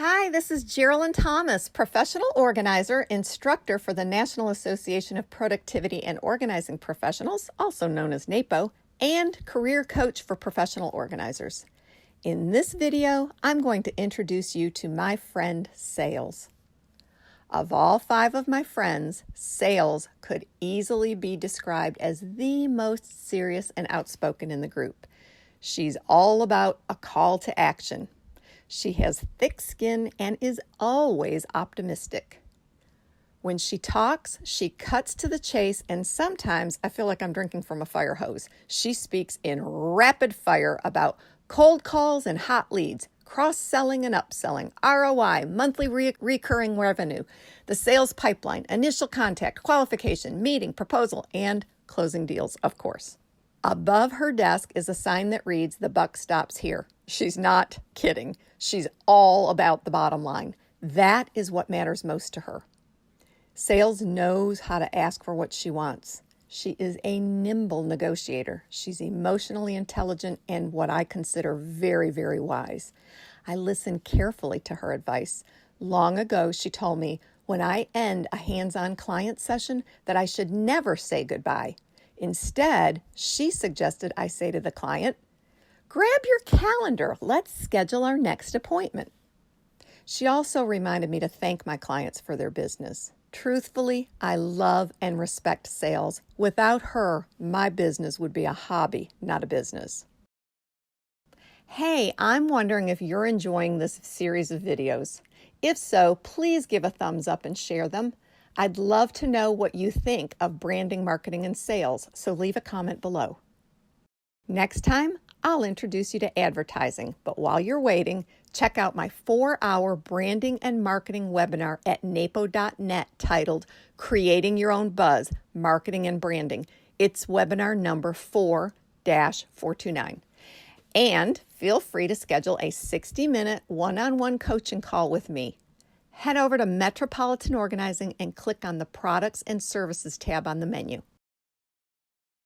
Hi, this is Geralin Thomas, professional organizer, instructor for the National Association of Productivity and Organizing Professionals, also known as NAPO, and career coach for professional organizers. In this video, I'm going to introduce you to my friend Sales. Of all 5 of my friends, Sales could easily be described as the most serious and outspoken in the group. She's all about a call to action. She has thick skin and is always optimistic. When she talks, she cuts to the chase, and sometimes I feel like I'm drinking from a fire hose. She speaks in rapid fire about cold calls and hot leads, cross-selling and upselling, ROI, monthly recurring revenue, the sales pipeline, initial contact, qualification, meeting, proposal, and closing deals, of course. Above her desk is a sign that reads, "The buck stops here." She's not kidding. She's all about the bottom line. That is what matters most to her. Sales knows how to ask for what she wants. She is a nimble negotiator. She's emotionally intelligent and what I consider very, very wise. I listen carefully to her advice. Long ago, she told me when I end a hands-on client session that I should never say goodbye. Instead, she suggested I say to the client, "Grab your calendar. Let's schedule our next appointment." She also reminded me to thank my clients for their business. Truthfully, I love and respect Sales. Without her, my business would be a hobby, not a business. Hey, I'm wondering if you're enjoying this series of videos. If so, please give a thumbs up and share them. I'd love to know what you think of branding, marketing, and sales, so leave a comment below. Next time, I'll introduce you to advertising, but while you're waiting, check out my 4-hour branding and marketing webinar at napo.net titled Creating Your Own Buzz, Marketing and Branding. It's webinar number 4-429. And feel free to schedule a 60-minute one-on-one coaching call with me. Head over to Metropolitan Organizing and click on the Products and Services tab on the menu.